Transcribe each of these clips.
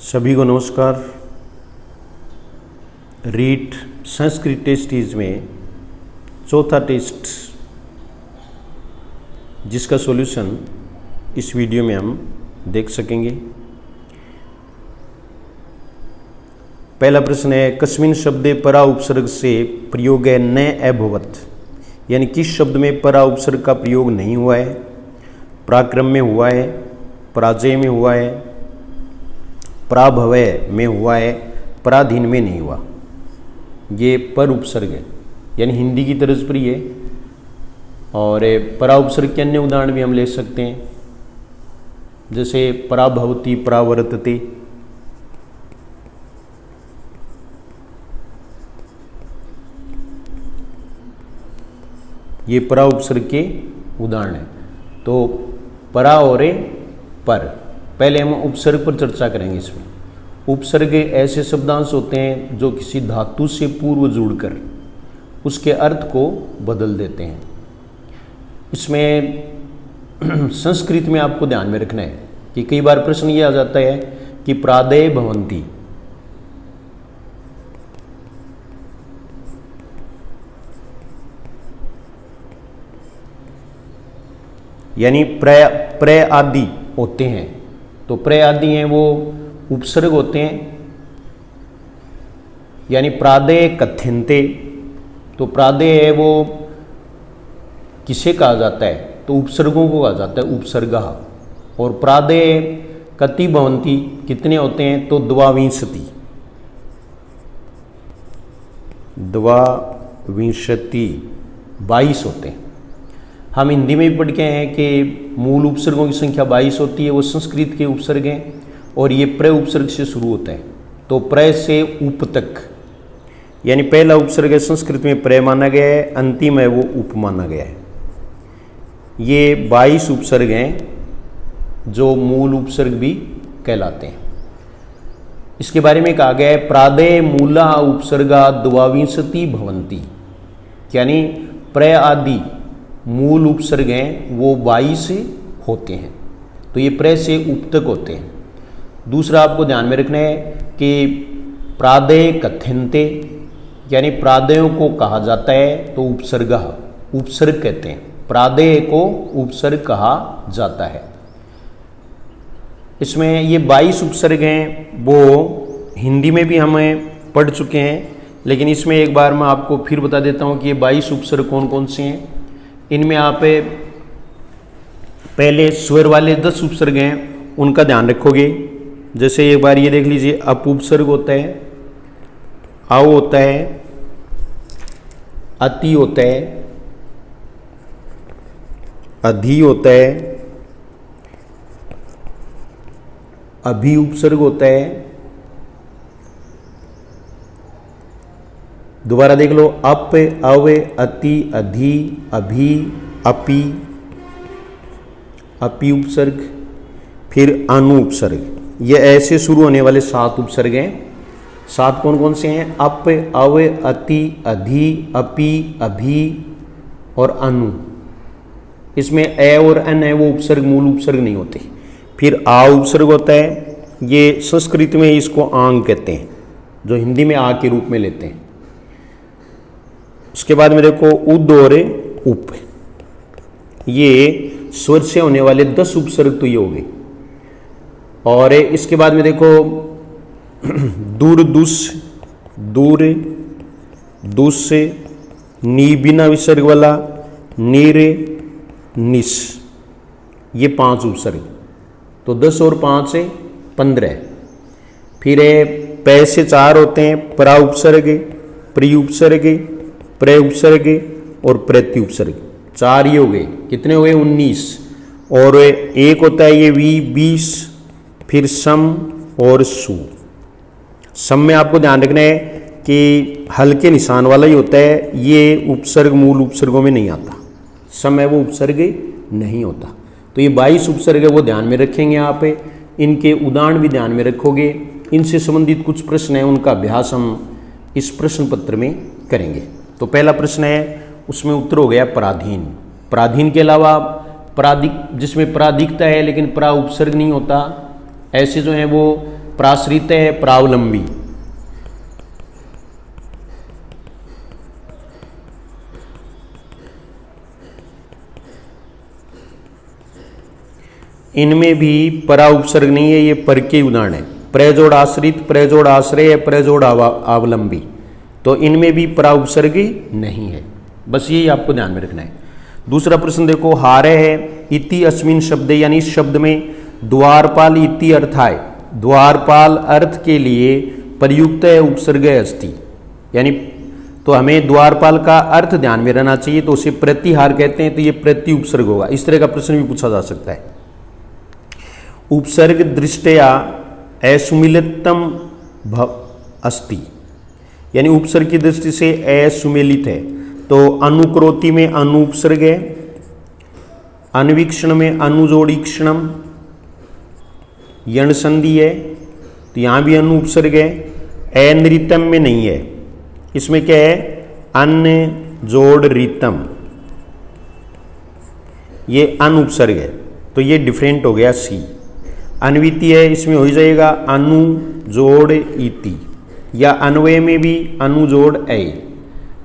सभी को नमस्कार। रीट संस्कृत टेस्टीज में चौथा टेस्ट जिसका सॉल्यूशन इस वीडियो में हम देख सकेंगे। पहला प्रश्न है, कस्मिन् शब्दे परा उपसर्ग से प्रयोग न अभवत्, यानी किस शब्द में परा उपसर्ग का प्रयोग नहीं हुआ है। पराक्रम में हुआ है, पराजय में हुआ है, पराभवय में हुआ है, पराधीन में नहीं हुआ। ये पर उपसर्ग है, यानी हिंदी की तर्ज पर ही है। और परा उपसर्ग के अन्य उदाहरण भी हम ले सकते हैं, जैसे पराभवति, परावर्तते। ये परा उपसर्ग के उदाहरण हैं। तो परा और पर, पहले हम उपसर्ग पर चर्चा करेंगे। इसमें उपसर्ग ऐसे शब्दांश होते हैं जो किसी धातु से पूर्व जुड़कर उसके अर्थ को बदल देते हैं। इसमें संस्कृत में आपको ध्यान में रखना है कि कई बार प्रश्न ये आ जाता है कि प्रादय भवन्ति, यानी प्रय आदि होते हैं। तो प्रय आदि हैं वो उपसर्ग होते हैं, यानी प्रादय कथ्यन्ते। तो प्रादय है वो किसे कहा जाता है, तो उपसर्गों को कहा जाता है उपसर्गः। और प्रादय कति भवन्ति, कितने होते हैं, तो द्वाविंशति, द्वाविंशति 22 होते हैं। हम हिंदी में भी पढ़ के हैं कि मूल उपसर्गों की संख्या 22 होती है, वो संस्कृत के उपसर्ग हैं और ये प्रय उपसर्ग से शुरू होता है। तो प्रय से उप तक, यानी पहला उपसर्ग है संस्कृत में प्रय माना गया है, अंतिम है वो उप माना गया है। ये 22 उपसर्ग हैं जो मूल उपसर्ग भी कहलाते हैं। इसके बारे में कहा गया है, प्रादय मूला उपसर्गा द्वाविंशति भवन्ति, यानी प्रय आदि मूल उपसर्ग हैं वो 22 होते हैं। तो ये प्रय से उप तक होते हैं। दूसरा आपको ध्यान में रखना है कि प्रादय कथ्यन्ते, यानी प्रादयों को कहा जाता है तो उपसर्गः, उपसर्ग कहते हैं। प्रादय को उपसर्ग कहा जाता है। इसमें ये 22 उपसर्ग हैं, वो हिंदी में भी हमें पढ़ चुके हैं, लेकिन इसमें एक बार मैं आपको फिर बता देता हूँ कि ये 22 उपसर्ग कौन कौन से हैं। इनमें आप पहले स्वर वाले 10 उपसर्ग हैं, उनका ध्यान रखोगे। जैसे एक बार ये देख लीजिए, अप उपसर्ग होता है, आओ होता है, अति होता है, अधि होता है, अभि उपसर्ग होता है। दोबारा देख लो, अप, अव, अति, अधि, अभि, अपि, अपि उपसर्ग, फिर अनु उपसर्ग। ये ऐसे शुरू होने वाले 7 उपसर्ग हैं। 7 कौन कौन से हैं, अप, अव, अति, अधि, अपि, अभि और अनु। इसमें ए और अन है वो उपसर्ग मूल उपसर्ग नहीं होते। फिर आ उपसर्ग होता है, ये संस्कृत में इसको आंग कहते हैं, जो हिंदी में आ के रूप में लेते हैं। उसके बाद में देखो उद और उप, ये स्वर से होने वाले 10 उपसर्ग तो ये हो गए। और इसके बाद में देखो दूर, दुस, दूर, दुस, नी बिना विसर्ग वाला, नीर, निस, ये 5 उपसर्ग। तो 10 और 5 से 15। फिर पै से 4 होते हैं, परा उपसर्ग, प्रि उपसर्ग, प्रय उपसर्ग और प्रति उपसर्ग। 4 ये हो गए, कितने हुए, 19। और एक होता है ये 20, फिर सम और सु। सम में आपको ध्यान रखना है कि हल्के निशान वाला ही होता है, ये उपसर्ग मूल उपसर्गों में नहीं आता। सम है वो उपसर्ग नहीं होता। तो ये 22 उपसर्ग है, वो ध्यान में रखेंगे आप। इनके उदाहरण भी ध्यान में रखोगे। इनसे संबंधित कुछ प्रश्न हैं, उनका अभ्यास हम इस प्रश्न पत्र में करेंगे। तो पहला प्रश्न है, उसमें उत्तर हो गया पराधीन। पराधीन के अलावा पराधिक, जिसमें पराधिकता है लेकिन परा उपसर्ग नहीं होता, ऐसे जो हैं वो प्राश्रित है, प्रावलंबी। इनमें भी परा उपसर्ग नहीं है, ये पर के उदाहरण है। प्रजोड़ आश्रित, प्रजोड़ आश्रय, प्रजोड़ अवलंबी, तो इनमें भी परा उपसर्ग नहीं है। बस यही आपको ध्यान में रखना है। दूसरा प्रश्न देखो, हारे है इति अस्मिन शब्द, यानी इस शब्द में द्वारपाल इति अर्थ है। द्वारपाल अर्थ के लिए प्रयुक्त है उपसर्ग अस्ति, यानी तो हमें द्वारपाल का अर्थ ध्यान में रहना चाहिए, तो उसे प्रतिहार कहते हैं, तो ये प्रति उपसर्ग होगा। इस तरह का प्रश्न भी पूछा जा सकता है। उपसर्ग दृष्टया असुमिलितम अस्ति, यानी उपसर्ग की दृष्टि से असुमेलित है, तो अनुक्रोति में अनुपसर्ग है, अन्वीक्षण में अनुजोड़ीक्षणम, यण संधि है, तो यहाँ भी अनुपसर्ग है। अनृतम में नहीं है, इसमें क्या है, अन्न जोड़ रीतम, ये अनुपसर्ग है, तो ये डिफरेंट हो गया सी। अन्विति है, इसमें हो जाएगा अनु जोड़ इति, या अन्वय में भी अनु जोड़ ऐ,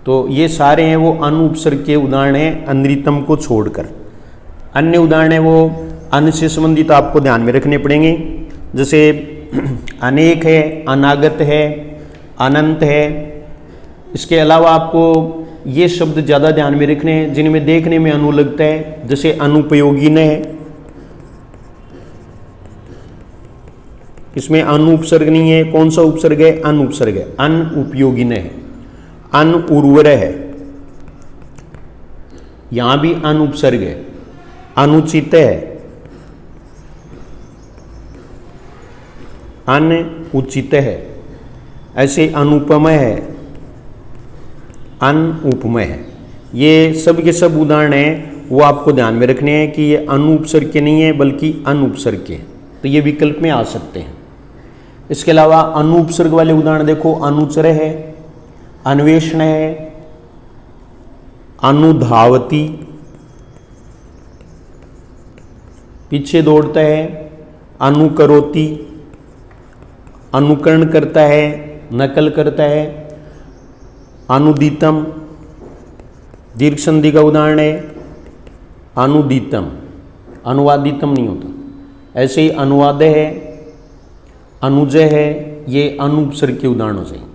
तो ये सारे हैं वो अनुपसर्ग के उदाहरण हैं अनृतम को छोड़कर। अन्य उदाहरण है वो अन से संबंधित आपको ध्यान में रखने पड़ेंगे, जैसे अनेक है, अनागत है, अनंत है। इसके अलावा आपको ये शब्द ज़्यादा ध्यान में रखने हैं जिनमें देखने में अनु लगता है, जैसे अनुपयोगी न है, इसमें अनु उपसर्ग नहीं है। कौन सा उपसर्ग है, अन उपसर्ग है। अन उपयोगी न है, अन उर्वर है, यहां भी अन उपसर्ग है। अनुचित है, अन उचित है। ऐसे अनुपमय है, अन उपमय है। ये सब के सब उदाहरण हैं वो आपको ध्यान में रखने हैं कि ये अनु उपसर्ग के नहीं है बल्कि अन उपसर्ग के, तो ये विकल्प में आ सकते हैं। इसके अलावा अनुपसर्ग वाले उदाहरण देखो, अनुचर है, अन्वेषण है, अनुधावती, पीछे दौड़ता है, अनुकरोति, अनुकरण करता है, नकल करता है, अनुदितम, दीर्घ संधि का उदाहरण है, अनुदितम, अनुवादितम नहीं होता। ऐसे ही अनुवाद है, अनुजय है, ये अनुपसर्ग के उदाहरण हो जाएंगे।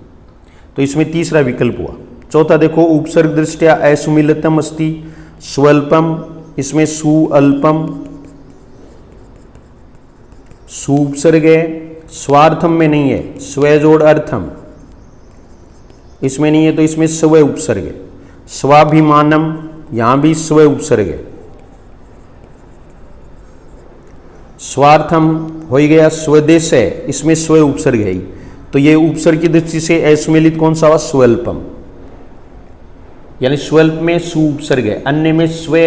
तो इसमें तीसरा विकल्प हुआ। चौथा देखो, उपसर्ग दृष्टया असुमिलितम अस्ति स्वल्पम, इसमें सुअल्पम, सुपसर्ग है, स्वार्थम में नहीं है, स्वजोड़ अर्थम, इसमें नहीं है, तो इसमें स्व उपसर्ग है। स्वाभिमानम, यहां भी स्व उपसर्ग है। स्वार्थम हो गया, स्वदेश है, इसमें स्व उपसर्ग है, तो ये उपसर्ग की दृष्टि से असुमेलित कौन सा हुआ, स्वल्पम, यानी स्वल्प में सु उपसर्ग है। अन्य में स्व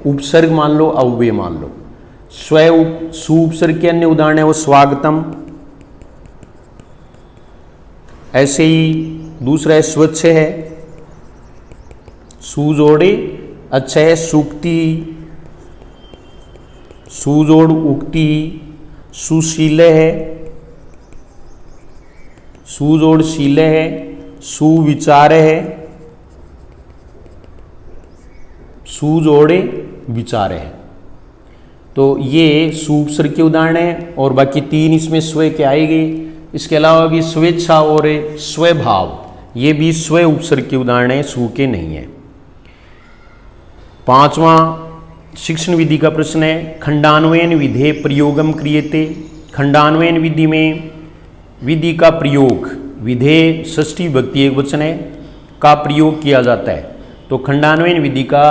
उपसर्ग मान लो, अव्यय मान लो। सु उपसर्ग के अन्य उदाहरण है वो स्वागतम। ऐसे ही दूसरा है स्वच्छ है, सुजोड़े अच्छा है, सूक्ति, सुजोड़ उक्ति, सुशील है, सुजोड़ शील है, सुविचार है, सुजोड़े विचार है। तो ये सुपसर्ग के उदाहरण हैं और बाकी तीन इसमें स्व के आएंगे। इसके अलावा भी स्वेच्छा और स्वभाव, ये भी स्व उपसर्ग के उदाहरण हैं, सु के नहीं है। पांचवा शिक्षण विधि का प्रश्न है, खंडान्वयन विधे प्रयोगम क्रियते। खंडान्वयन विधि में विधि का प्रयोग, विधे षष्ठी विभक्ति एकवचन है, का प्रयोग किया जाता है। तो खंडान्वयन विधि का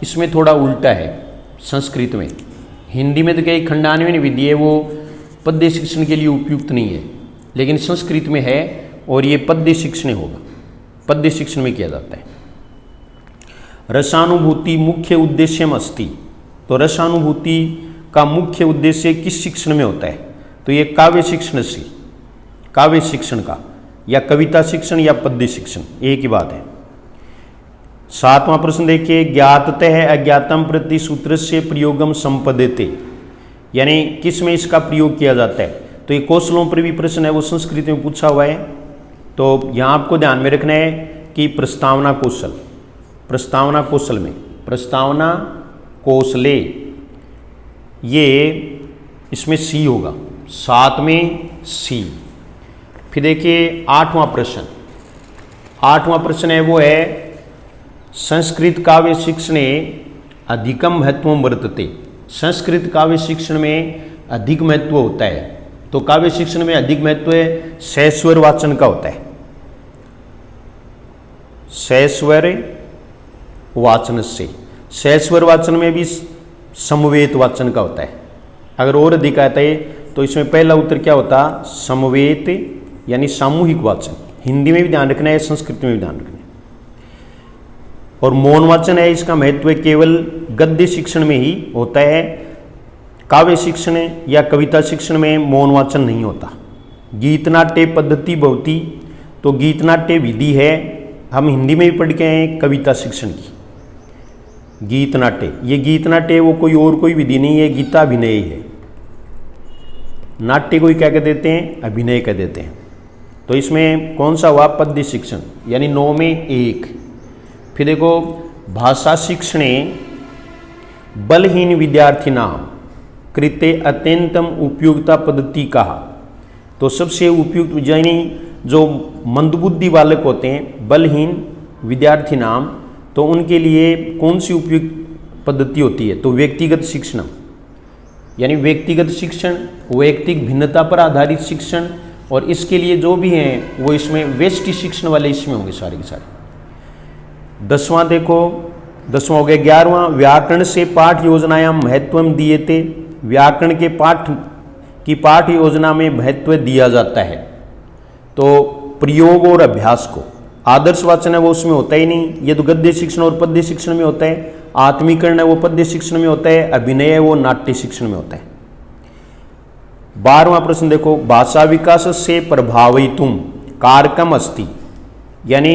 इसमें थोड़ा उल्टा है संस्कृत में। हिंदी में तो क्या खंडान्वयन विधि है वो पद्य शिक्षण के लिए उपयुक्त नहीं है, लेकिन संस्कृत में है और ये पद्य शिक्षण होगा, पद्य शिक्षण में किया जाता है। रसानुभूति मुख्य उद्देश्यम अस्ति। तो रसानुभूति का मुख्य उद्देश्य किस शिक्षण में होता है, तो ये काव्य शिक्षण से, काव्य शिक्षण का, या कविता शिक्षण या पद्य शिक्षण, एक ही बात है। सातवां प्रश्न देखिए, ज्ञाततः अज्ञातम प्रति सूत्र से प्रयोगम संपद्यते, यानी किस में इसका प्रयोग किया जाता है, तो ये कौशलों पर भी प्रश्न है वो संस्कृत में पूछा हुआ है। तो यहाँ आपको ध्यान में रखना है कि प्रस्तावना कौशल, प्रस्तावना कौशल में प्रस्तावना कौशले ये इसमें सी होगा, 7 में सी। फिर देखिए 8वां प्रश्न, 8वां प्रश्न है वो है संस्कृत काव्य शिक्षणे अधिकम महत्व वर्तते। संस्कृत काव्य शिक्षण में अधिक महत्व होता है। तो काव्य शिक्षण में अधिक महत्व है सहस्वर वाचन का होता है, सहस्वर वाचन से। सहस्वर वाचन में भी समवेत वाचन का होता है। अगर और अधिक आता है तो इसमें पहला उत्तर क्या होता, समवेत यानी सामूहिक वाचन। हिंदी में भी ध्यान रखना है, संस्कृत में भी ध्यान रखना है। और मौन वाचन है, इसका महत्व केवल गद्य शिक्षण में ही होता है। काव्य शिक्षण या कविता शिक्षण में मौन वाचन नहीं होता। गीत नाट्य पद्धति भवती, तो गीत नाट्य विधि है, हम हिंदी में भी पढ़ के हैं कविता शिक्षण की। गीत नाट्य, ये गीत नाट्य वो कोई और कोई विधि नहीं है, गीताभिनय है। नाट्य कोई क्या कह देते हैं, अभिनय कह देते हैं। तो इसमें कौन सा हुआ, पद्य शिक्षण, यानी 9 में 1। फिर देखो भाषा शिक्षणे बलहीन विद्यार्थी नाम कृते अत्यंतम उपयोगिता पद्धति कहा। तो सबसे उपयुक्त यानी जो मंदबुद्धि बालक होते हैं, बलहीन विद्यार्थी नाम, तो उनके लिए कौन सी उपयुक्त पद्धति होती है, तो व्यक्तिगत शिक्षण, यानी व्यक्तिगत शिक्षण, वैयक्तिक भिन्नता पर आधारित शिक्षण। और इसके लिए जो भी हैं वो इसमें व्यष्टि शिक्षण वाले इसमें होंगे सारे के सारे। 10वां देखो, 10वां हो गया। 11वां व्याकरण से पाठ योजनायां महत्व दिए थे। व्याकरण के पाठ की पाठ योजना में महत्व दिया जाता है। तो प्रयोग और अभ्यास को, आदर्श वाचन है वो उसमें होता ही नहीं, ये तो गद्य शिक्षण और पद्य शिक्षण में होता है। आत्मीकरण है वो पद्य शिक्षण में होता है, अभिनय है वो नाट्य शिक्षण में होता है। 12वां प्रश्न देखो, भाषा विकास से प्रभावितुम कारकम अस्ति, यानी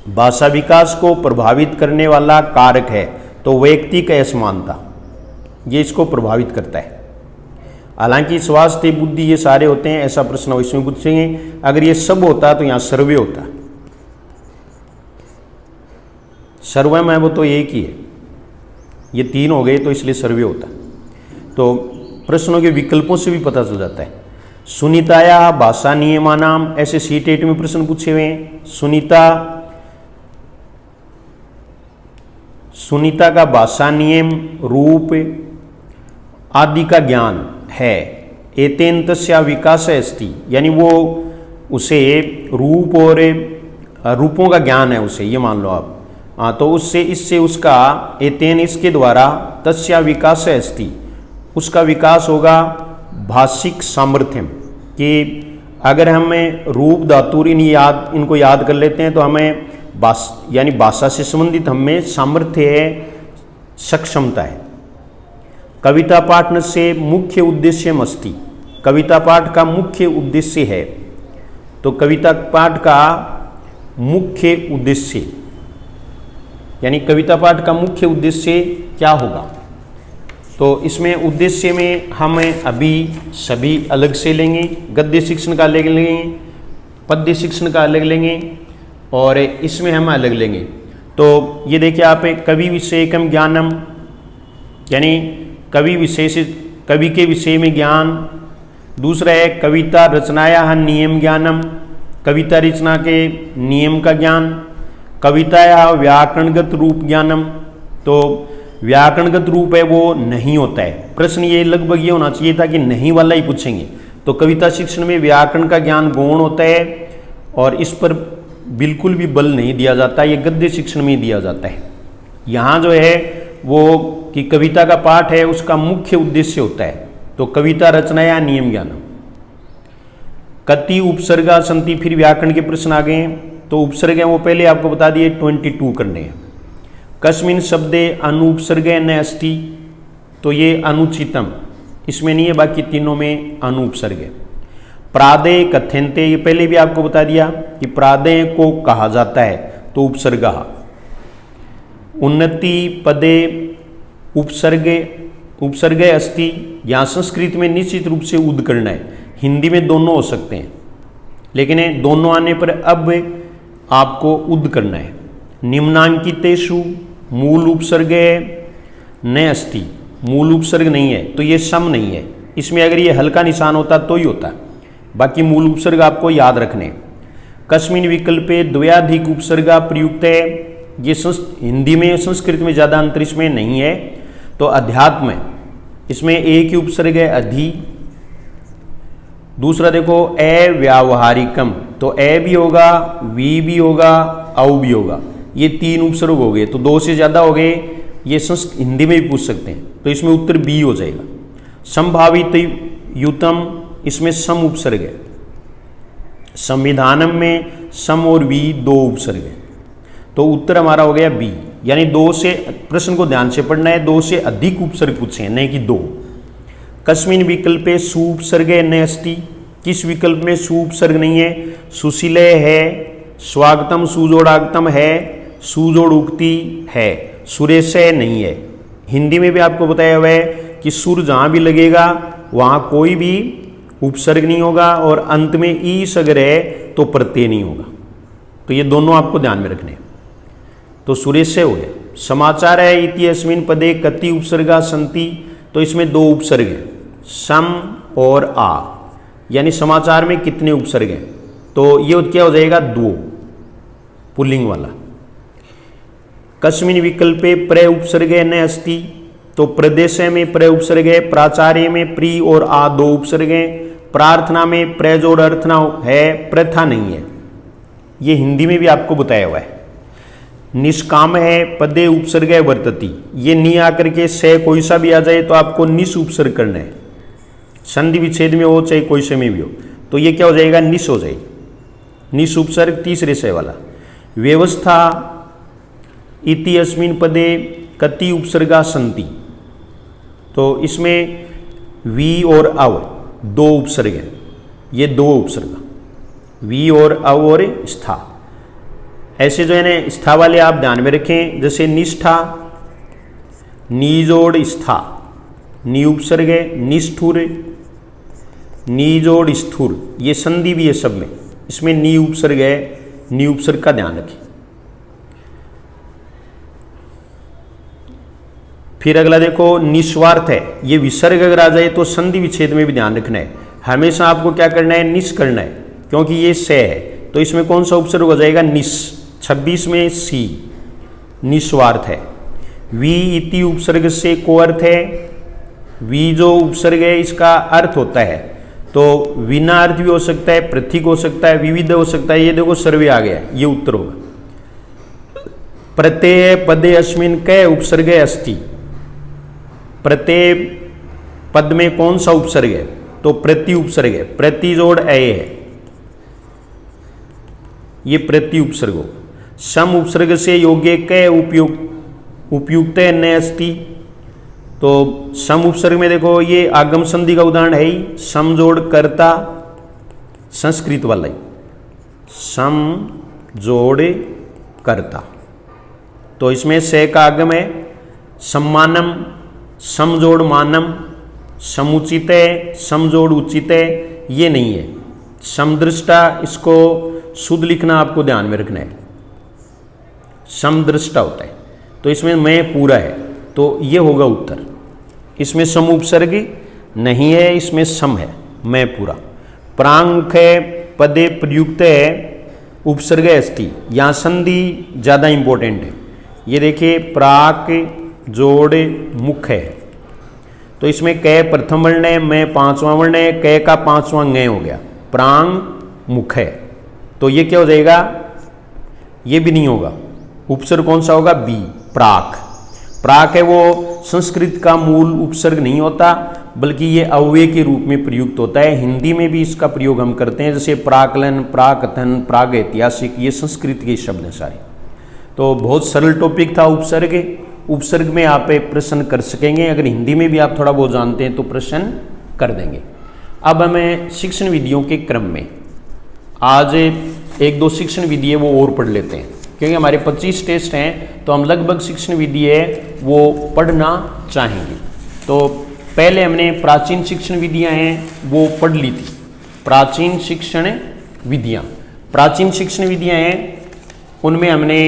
भाषा विकास को प्रभावित करने वाला कारक है तो वैयक्तिक असमानता, ये इसको प्रभावित करता है। हालांकि स्वास्थ्य बुद्धि ये सारे होते हैं, ऐसा प्रश्न इसमें पूछेंगे। अगर ये सब होता तो यहाँ सर्वे होता, सर्वे में वो तो एक ही है, ये 3 हो गए तो इसलिए सर्वे होता। तो प्रश्नों के विकल्पों से भी पता चल जाता है। सुनीताया भाषा नियमानाम, ऐसे C-TET में प्रश्न पूछे हुए हैं। सुनीता का भाषा नियम, रूप आदि का ज्ञान है। एतेन तस्या विकास अस्ति, यानी वो उसे रूप और रूपों का ज्ञान है उसे, ये मान लो आप। हाँ, तो उससे इससे उसका एतेन इसके द्वारा तस्या विकास अस्ति, उसका विकास होगा भाषिक सामर्थ्य। कि अगर हमें रूप धातु इनको याद कर लेते हैं तो हमें यानी भाषा से संबंधित हमें सामर्थ्य है, सक्षमता है। कविता पाठ से मुख्य उद्देश्य अस्ति, कविता पाठ का मुख्य उद्देश्य है। तो कविता पाठ का मुख्य उद्देश्य, यानी कविता पाठ का मुख्य उद्देश्य क्या होगा, तो इसमें उद्देश्य में हम अभी सभी अलग से लेंगे। गद्य शिक्षण का अलग लेंगे, पद्य शिक्षण का अलग लेंगे और इसमें हम अलग लेंगे। तो ये देखिए आप, कवि विषयकम ज्ञानम, यानी कवि विशेष, कवि के विषय में ज्ञान। दूसरा है कविता रचनाया नियम ज्ञानम, कविता रचना के नियम का ज्ञान। कविताया व्याकरणगत रूप ज्ञानम, तो व्याकरणगत रूप है वो नहीं होता है। प्रश्न ये लगभग ये होना चाहिए था कि नहीं वाला ही पूछेंगे। तो कविता शिक्षण में व्याकरण का ज्ञान गौण होता है और इस पर बिल्कुल भी बल नहीं दिया जाता, ये गद्य शिक्षण में दिया जाता है। यहाँ जो है वो कि कविता का पाठ है उसका मुख्य उद्देश्य होता है। तो कविता रचना या नियम ज्ञान। कति उपसर्गा संति, फिर व्याकरण के प्रश्न आ गए हैं। तो उपसर्ग है वो पहले आपको बता दिए 22 करने हैं। कस्मिन शब्दे अनुपसर्गे न अस्ति, तो ये अनुचितम, इसमें नहीं है, बाकी तीनों में अनुपसर्ग है। प्रादेय कथ्यन्ते, ये पहले भी आपको बता दिया कि प्रादेय को कहा जाता है, तो उपसर्ग। उन्नति पदे उपसर्गे उपसर्ग है अस्ति, यहाँ संस्कृत में निश्चित रूप से उद करना है, हिंदी में दोनों हो सकते हैं, लेकिन दोनों आने पर अब आपको उद करना है। निम्नांकितेषु मूल उपसर्ग है न अस्ति, मूल उपसर्ग नहीं है तो ये सम नहीं है, इसमें अगर ये हल्का निशान होता तो ही होता, बाकी मूल उपसर्ग आपको याद रखने। कस्मिन विकल्पे द्वयाधिक उपसर्ग प्रयुक्त है, ये हिंदी में संस्कृत में ज़्यादा अंतर इसमें नहीं है। तो अध्यात्म इसमें एक ही उपसर्ग है अधि। दूसरा देखो अव्यावहारिकम, तो अ भी होगा, वी भी होगा, औ भी होगा, ये तीन उपसर्ग हो गए, तो दो से ज़्यादा हो गए, ये हिंदी में भी पूछ सकते हैं, तो इसमें उत्तर बी हो जाएगा। संभावित युतम, इसमें सम उपसर्ग है। संविधानम में सम और वी दो उपसर्ग है, तो उत्तर हमारा हो गया बी, यानी दो से, प्रश्न को ध्यान से पढ़ना है, दो से अधिक उपसर्ग पूछे हैं, नहीं कि दो। कस्मिन विकल्पे सु उपसर्ग न अस्ति, किस विकल्प में सु उपसर्ग नहीं है? सुशीले है, स्वागतम सुजोड़ागतम है, सुजोड़ उक्ति है, सुरेशय नहीं है। हिंदी में भी आपको बताया हुआ है कि सुर जहाँ भी लगेगा वहाँ कोई भी उपसर्ग नहीं होगा, और अंत में ईश अगर है तो प्रत्यय नहीं होगा, तो ये दोनों आपको ध्यान में रखने। तो सुरेशय हो गया। समाचार है इति अस्मिन पदे कति उपसर्गा संति, तो इसमें दो उपसर्ग हैं, सम और आ, यानी समाचार में कितने उपसर्ग हैं? तो ये क्या हो जाएगा? दो, पुल्लिंग वाला। कस्मिन विकल्पे प्र उपसर्ग न अस्ति, तो प्रदेश में प्र उपसर्ग है, प्राचार्य में प्री और आ दो उपसर्ग हैं, प्रार्थना में प्र जोड़ अर्थना है, प्रथा नहीं है, ये हिंदी में भी आपको बताया हुआ है। निष्काम है, पदे उपसर्ग है वर्तती, ये नी आकर के से कोई सा भी आ जाए तो आपको निस उपसर्ग करना है, संधि विच्छेद में हो चाहे कोई से में भी हो, तो ये क्या हो जाएगा? निस हो जाएगी, निस उपसर्ग तीसरे से वाला। व्यवस्था इति अस्मिन पदे कति उपसर्गा संति, तो इसमें वी और अव दो उपसर्ग हैं, ये दो उपसर्ग, वी और अव और स्था। ऐसे जो है ना स्था वाले आप ध्यान में रखें, जैसे निष्ठा, नी जोड़ स्था, नी उपसर्ग है, निष्ठुर, नी जोड़ स्थुर, ये संधि भी है सब में, इसमें नी उपसर्ग है, नी उपसर्ग का ध्यान रखें। फिर अगला देखो निस्वार्थ है, ये विसर्ग अगर आ जाए तो संधि विच्छेद में भी ध्यान रखना है, हमेशा आपको क्या करना है? निस करना है, क्योंकि ये से है, तो इसमें कौन सा उपसर्ग हो जाएगा? निस। 26 में सी, निस्वार्थ है। वी इति उपसर्ग से को अर्थ है, वी जो उपसर्ग है इसका अर्थ होता है, तो विना अर्थ भी हो सकता है, प्रतीक हो सकता है, विविध हो सकता है, ये देखो सर्वे आ गया, ये उत्तर होगा। प्रत्यय पदे अस्मिन कै उपसर्ग अस्ति, प्रत्यय पद में कौन सा उपसर्ग है? तो प्रति उपसर्ग है, प्रति जोड़ अय है, ये प्रति उपसर्ग हो। सम उपसर्ग से योग्य कै उपयुक्त न अस्ति, तो सम उपसर्ग में देखो ये आगम संधि का उदाहरण है ही, सम जोड़ कर्ता, संस्कृत वाला ही, सम जोड़ कर्ता, तो इसमें से का आगम है। सम्मानम, समजोड़ मानम, समुचित है, समजोड़ उचित है, ये नहीं है। समदृष्टा, इसको शुद्ध लिखना आपको ध्यान में रखना है, समदृष्टा होता है, तो इसमें मैं पूरा है, तो ये होगा उत्तर। इसमें सम उपसर्ग नहीं है, इसमें सम है, मैं पूरा। प्रांक है, पदे प्रयुक्त है, उपसर्ग अस्ति, यहाँ संधि ज़्यादा इंपॉर्टेंट है, ये देखिए प्राक जोड़ मुख है, तो इसमें कै प्रथम वर्ण है, मैं पांचवा वर्ण है, कै का पांचवा ङ हो गया, प्रांग मुख है, तो ये क्या हो जाएगा? ये भी नहीं होगा, उपसर्ग कौन सा होगा? बी, प्राक। प्राक है वो संस्कृत का मूल उपसर्ग नहीं होता, बल्कि ये अव्यय के रूप में प्रयुक्त होता है। हिंदी में भी इसका प्रयोग हम करते हैं, जैसे प्राकलन, प्राकथन, प्राग ऐतिहासिक, ये संस्कृत के शब्द हैं सारे। तो बहुत सरल टॉपिक था उपसर्ग। उपसर्ग में आप प्रश्न कर सकेंगे, अगर हिंदी में भी आप थोड़ा बहुत जानते हैं तो प्रश्न कर देंगे। अब हमें शिक्षण विधियों के क्रम में आज एक दो शिक्षण विधि है वो और पढ़ लेते हैं, क्योंकि हमारे 25 टेस्ट हैं, तो हम लगभग शिक्षण विधि है वो पढ़ना चाहेंगे। तो पहले हमने प्राचीन शिक्षण विधियां हैं वो पढ़ ली थी। प्राचीन शिक्षण विधियां हैं उनमें हमने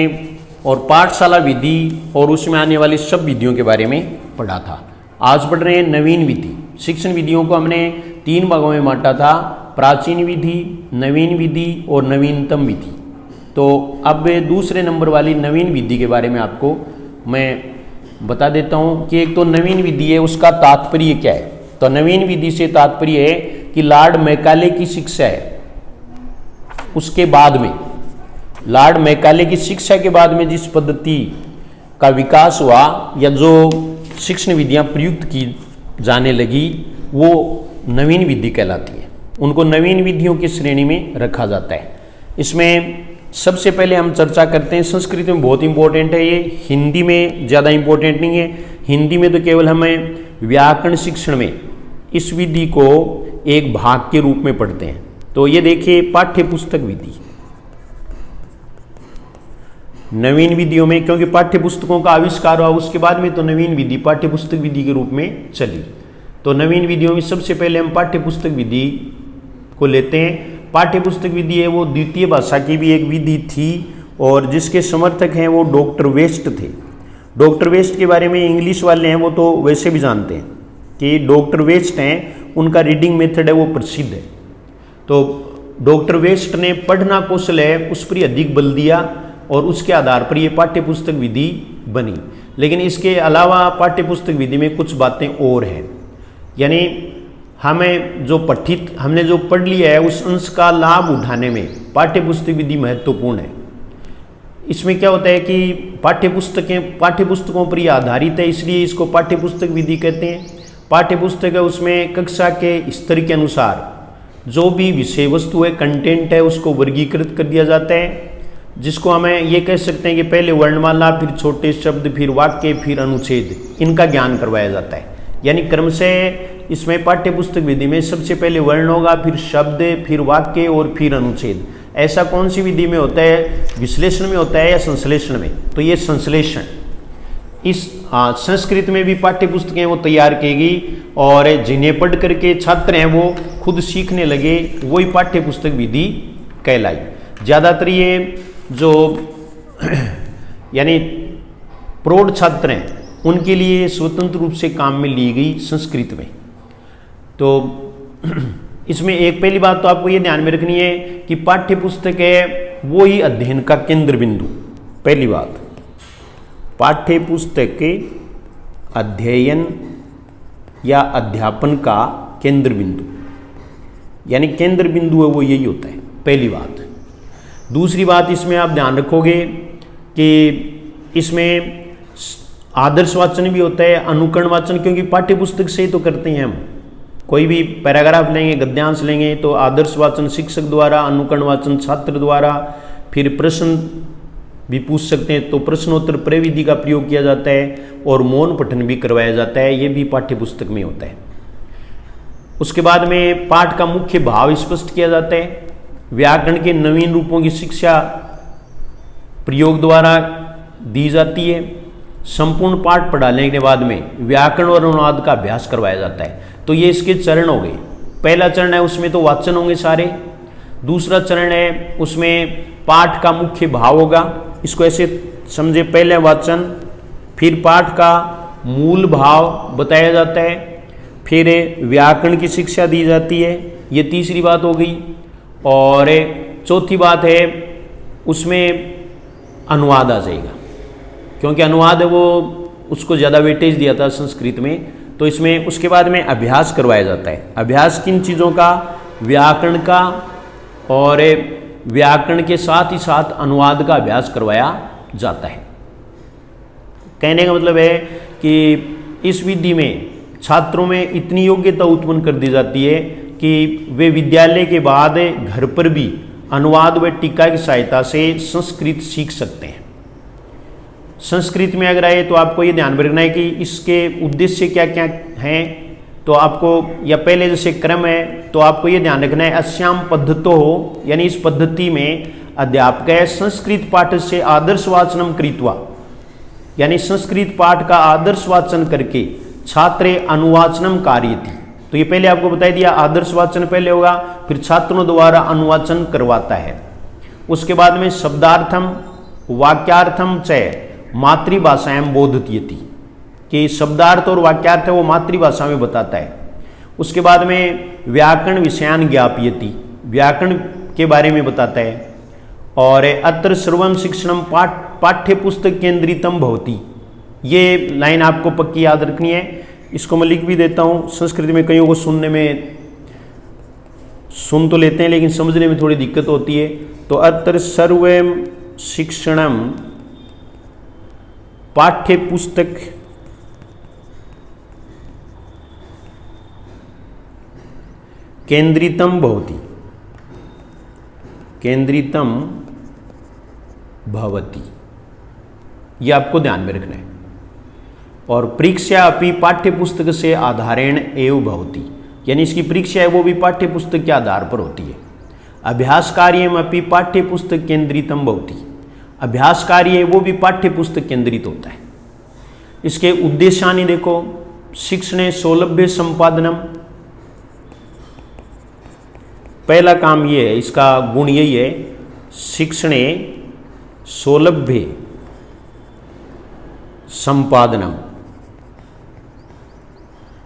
और पाठशाला विधि और उसमें आने वाली सब विधियों के बारे में पढ़ा था। आज पढ़ रहे हैं नवीन विधि। शिक्षण विधियों को हमने 3 भागों में बांटा था, प्राचीन विधि, नवीन विधि और नवीनतम विधि। तो अब दूसरे नंबर वाली नवीन विधि के बारे में आपको मैं बता देता हूँ कि एक तो नवीन विधि है, उसका तात्पर्य क्या है। तो नवीन विधि से तात्पर्य है कि लॉर्ड मैकाले की शिक्षा है, उसके बाद में लॉर्ड मैकाले की शिक्षा के बाद में जिस पद्धति का विकास हुआ या जो शिक्षण विधियां प्रयुक्त की जाने लगी वो नवीन विधि कहलाती है। उनको नवीन विधियों की श्रेणी में रखा जाता है। इसमें सबसे पहले हम चर्चा करते हैं, संस्कृत में बहुत इंपॉर्टेंट है ये, हिंदी में ज़्यादा इंपॉर्टेंट नहीं है। हिंदी में तो केवल हमें व्याकरण शिक्षण में इस विधि को एक भाग के रूप में पढ़ते हैं। तो ये देखिए पाठ्य पुस्तक विधि। नवीन विधियों में, क्योंकि पाठ्य पुस्तकों का आविष्कार हुआ उसके बाद में तो नवीन विधि पाठ्य पुस्तक विधि के रूप में चली। तो नवीन विधियों में सबसे पहले हम पाठ्य पुस्तक विधि को लेते हैं। पाठ्य पुस्तक विधि है वो द्वितीय भाषा की भी एक विधि थी और जिसके समर्थक हैं वो डॉक्टर वेस्ट थे। डॉक्टर वेस्ट के बारे में इंग्लिश वाले हैं वो तो वैसे भी जानते हैं कि डॉक्टर वेस्ट हैं, उनका रीडिंग मेथड है वो प्रसिद्ध है। तो डॉक्टर वेस्ट ने पढ़ना कौशल है उस पर अधिक बल दिया और उसके आधार पर ये पाठ्य पुस्तक विधि बनी। लेकिन इसके अलावा पाठ्य पुस्तक विधि में कुछ बातें और हैं, यानी हमने जो पढ़ लिया है उस अंश का लाभ उठाने में पाठ्य पुस्तक विधि महत्वपूर्ण है। इसमें क्या होता है कि पाठ्य पुस्तकों पर ही आधारित है, इसलिए इसको पाठ्य पुस्तक विधि कहते हैं। पाठ्य पुस्तक है उसमें कक्षा के स्तर के अनुसार जो भी विषय वस्तु है, कंटेंट है, उसको वर्गीकृत कर दिया जाता है, जिसको हमें ये कह सकते हैं कि पहले वर्णमाला, फिर छोटे शब्द, फिर वाक्य, फिर अनुच्छेद, इनका ज्ञान करवाया जाता है। यानी क्रमशः इसमें पाठ्य पुस्तक विधि में सबसे पहले वर्ण होगा, फिर शब्द, फिर वाक्य और फिर अनुच्छेद। ऐसा कौन सी विधि में होता है? विश्लेषण में होता है या संश्लेषण में? तो ये संश्लेषण। इस संस्कृत में भी पाठ्य पुस्तकें वो तैयार की गई और जिन्हें पढ़ करके छात्र हैं वो खुद सीखने लगे, वही पाठ्य पुस्तक विधि कहलाई। ज़्यादातर ये जो यानी प्रौढ़ छात्र हैं उनके लिए स्वतंत्र रूप से काम में ली गई संस्कृत में। तो इसमें एक पहली बात तो आपको ये ध्यान में रखनी है कि पाठ्य पुस्तक है वो ही अध्ययन का केंद्र बिंदु। पहली बात, पाठ्य पुस्तक के अध्ययन या अध्यापन का केंद्र बिंदु, यानी केंद्र बिंदु है वो यही होता है, पहली बात। दूसरी बात इसमें आप ध्यान रखोगे कि इसमें आदर्श वाचन भी होता है, अनुकरण वाचन, क्योंकि पाठ्य पुस्तक से ही तो करते हैं हम। कोई भी पैराग्राफ लेंगे, गद्यांश लेंगे तो आदर्श वाचन शिक्षक द्वारा, अनुकरण वाचन छात्र द्वारा, फिर प्रश्न भी पूछ सकते हैं तो प्रश्नोत्तर प्रविधि का प्रयोग किया जाता है और मौन पठन भी करवाया जाता है, ये भी पाठ्य पुस्तक में होता है। उसके बाद में पाठ का मुख्य भाव स्पष्ट किया जाता है। व्याकरण के नवीन रूपों की शिक्षा प्रयोग द्वारा दी जाती है। संपूर्ण पाठ पढ़ा लेने के बाद में व्याकरण और अनुवाद का अभ्यास करवाया जाता है। तो ये इसके चरण हो गए। पहला चरण है उसमें तो वाचन होंगे सारे। दूसरा चरण है उसमें पाठ का मुख्य भाव होगा। इसको ऐसे समझे, पहले वाचन, फिर पाठ का मूल भाव बताया जाता है, फिर व्याकरण की शिक्षा दी जाती है, ये तीसरी बात हो गई। और चौथी बात है उसमें अनुवाद आ जाएगा, क्योंकि अनुवाद है वो उसको ज़्यादा वेटेज दिया था संस्कृत में। तो इसमें उसके बाद में अभ्यास करवाया जाता है। अभ्यास किन चीज़ों का? व्याकरण का, और व्याकरण के साथ ही साथ अनुवाद का अभ्यास करवाया जाता है। कहने का मतलब है कि इस विधि में छात्रों में इतनी योग्यता उत्पन्न कर दी जाती है कि वे विद्यालय के बाद घर पर भी अनुवाद व टीका की सहायता से संस्कृत सीख सकते हैं। संस्कृत में अगर आए तो आपको ये ध्यान रखना है कि इसके उद्देश्य क्या क्या हैं। तो आपको, या पहले जैसे क्रम है तो आपको ये ध्यान रखना है, अस्याम पद्धतो हो, यानी इस पद्धति में अध्यापक है संस्कृत पाठ से आदर्श वाचनम कृत्वा, यानी संस्कृत पाठ का आदर्श वाचन करके छात्रे अनुवाचनम कार्यति। तो ये पहले आपको बता दिया, आदर्श वाचन पहले होगा, फिर छात्रों द्वारा अनुवाचन करवाता है। उसके बाद में शब्दार्थम वाक्यार्थम च मातृभाषायां बोधयति, कि शब्दार्थ और वाक्यार्थ है वो मातृभाषा में बताता है। उसके बाद में व्याकरण विषयान ज्ञापयति, व्याकरण के बारे में बताता है। और अत्र सर्वम शिक्षणम पाठ्य पुस्तक केंद्रितम भवति, ये लाइन आपको पक्की याद रखनी है। इसको मैं लिख भी देता हूँ, संस्कृत में कईयों को सुनने में सुन तो लेते हैं लेकिन समझने में थोड़ी दिक्कत होती है। तो अत्र सर्वम शिक्षणम पाठ्य पुस्तक केंद्रितम भवति, केंद्रितम भवति, ये आपको ध्यान में रखना है। और परीक्षा अपनी पाठ्य पुस्तक से आधारेण एव भवति, यानी इसकी परीक्षा है वो भी पाठ्य पुस्तक के आधार पर होती है। अभ्यास कार्यम अपनी पाठ्य पुस्तक केंद्रितम भवति, अभ्यास कार्य है वो भी पाठ्य पुस्तक केंद्रित होता है। इसके उद्देश्यानि देखो, शिक्षणे सौलभ्य संपादनम, पहला काम ये है, इसका गुण यही है, शिक्षणे सौलभ्य संपादनम,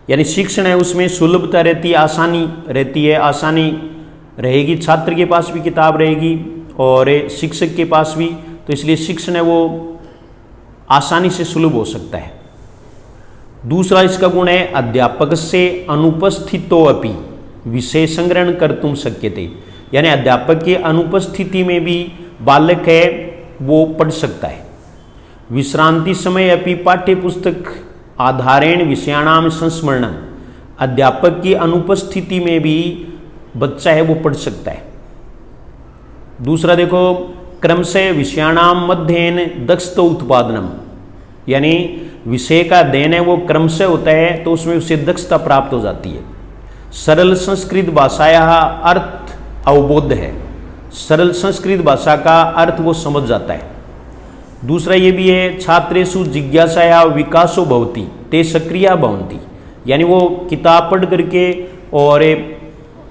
यानी शिक्षण है उसमें सुलभता रहती है, आसानी रहती है, आसानी रहेगी, छात्र के पास भी किताब रहेगी और शिक्षक के पास भी, तो इसलिए शिक्षण है वो आसानी से सुलभ हो सकता है। दूसरा इसका गुण है अध्यापक से अनुपस्थितो अपि विषय संग्रहण कर्तुम शक्यते, यानी अध्यापक की अनुपस्थिति में भी बालक है वो पढ़ सकता है। विश्रांति समय अपि पाठ्य पुस्तक आधारेण विषयाणाम संस्मरणम, अध्यापक की अनुपस्थिति में भी बच्चा है वो पढ़ सकता है। दूसरा देखो, क्रमशः विषयाणाम मध्येन दक्षता उत्पादनम, यानी विषय का अध्ययन है वो क्रमशः होता है तो उसमें उसे दक्षता प्राप्त हो जाती है। सरल संस्कृत भाषाया अर्थ अवबोध है, सरल संस्कृत भाषा का अर्थ वो समझ जाता है। दूसरा ये भी है, छात्रेषु जिज्ञासाया विकासो भवति ते सक्रिया भवन्ति, यानी वो किताब पढ़ करके और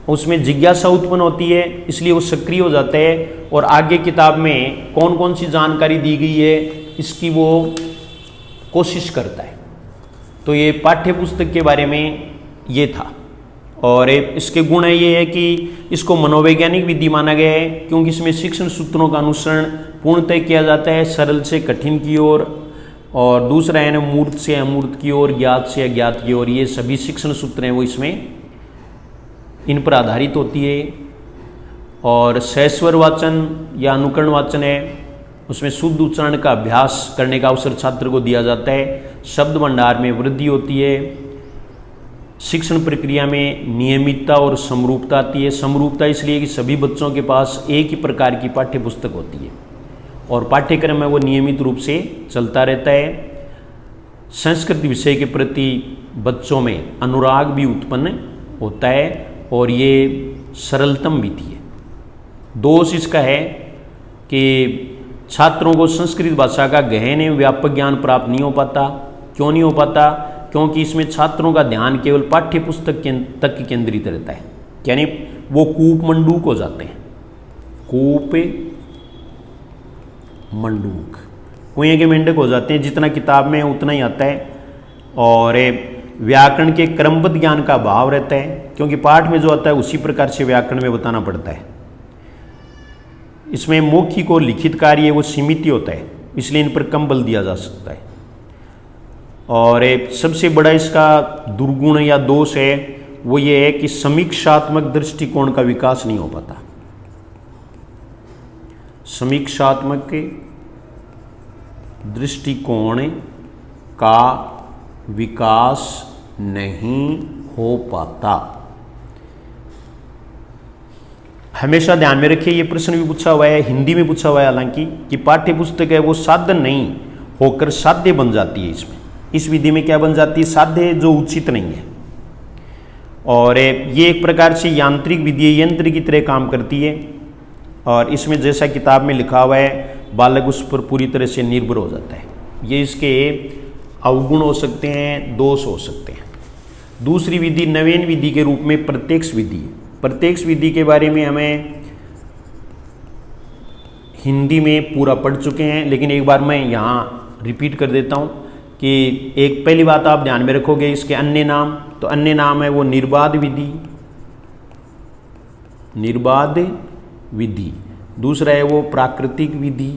उसमें जिज्ञासा उत्पन्न होती है इसलिए वो सक्रिय हो जाता है और आगे किताब में कौन कौन सी जानकारी दी गई है इसकी वो कोशिश करता है। तो ये पाठ्य पुस्तक के बारे में ये था। और इसके गुण ये है कि इसको मनोवैज्ञानिक विधि माना गया है क्योंकि इसमें शिक्षण सूत्रों का अनुसरण पूर्णतः किया जाता है, सरल से कठिन की ओर, और दूसरा है ना मूर्त से अमूर्त की ओर, ज्ञात से अज्ञात की ओर, ये सभी शिक्षण सूत्र हैं वो इसमें इन पर आधारित होती है। और सहस्वर वाचन या अनुकरण वाचन है, उसमें शुद्ध उच्चारण का अभ्यास करने का अवसर छात्र को दिया जाता है। शब्द भंडार में वृद्धि होती है। शिक्षण प्रक्रिया में नियमितता और समरूपता आती है। समरूपता इसलिए कि सभी बच्चों के पास एक ही प्रकार की पाठ्य पुस्तक होती है और पाठ्यक्रम में वो नियमित रूप से चलता रहता है। संस्कृत विषय के प्रति बच्चों में अनुराग भी उत्पन्न होता है और ये सरलतम विधि है। दोष इसका है कि छात्रों को संस्कृत भाषा का गहन एवं व्यापक ज्ञान प्राप्त नहीं हो पाता। क्यों नहीं हो पाता? क्योंकि इसमें छात्रों का ध्यान केवल पाठ्य पुस्तक तक केंद्रित रहता है, यानी वो कूप मंडूक हो जाते हैं। कूप मंडूक, कुएं के मेंढक हो जाते हैं, जितना किताब में उतना ही आता है। और व्याकरण के क्रमबद्ध ज्ञान का अभाव रहता है क्योंकि पाठ में जो आता है उसी प्रकार से व्याकरण में बताना पड़ता है। इसमें मौखिक और लिखित कार्य वो सीमित ही होता है, इसलिए इन पर कम बल दिया जा सकता है। और सबसे बड़ा इसका दुर्गुण या दोष है वो ये है कि समीक्षात्मक दृष्टिकोण का विकास नहीं हो पाता। समीक्षात्मक दृष्टिकोण का विकास नहीं हो पाता। हमेशा ध्यान में रखिए, ये प्रश्न भी पूछा हुआ है, हिंदी में पूछा हुआ है हालांकि, कि पाठ्य पुस्तक है वो साधन नहीं होकर साध्य बन जाती है। इसमें इस विधि में क्या बन जाती है? साध्य, जो उचित नहीं है। और ये एक प्रकार से यांत्रिक विधि है, यंत्र की तरह काम करती है। और इसमें जैसा किताब में लिखा हुआ है बालक उस पर पूरी तरह से निर्भर हो जाता है। ये इसके अवगुण हो सकते हैं, दोष हो सकते हैं। दूसरी विधि नवीन विधि के रूप में प्रत्यक्ष विधि है। प्रत्यक्ष विधि के बारे में हमें हिंदी में पूरा पढ़ चुके हैं, लेकिन एक बार मैं यहाँ रिपीट कर देता हूँ कि एक पहली बात आप ध्यान में रखोगे इसके अन्य नाम, तो अन्य नाम है वो निर्बाध विधि, निर्बाध विधि। दूसरा है वो प्राकृतिक विधि।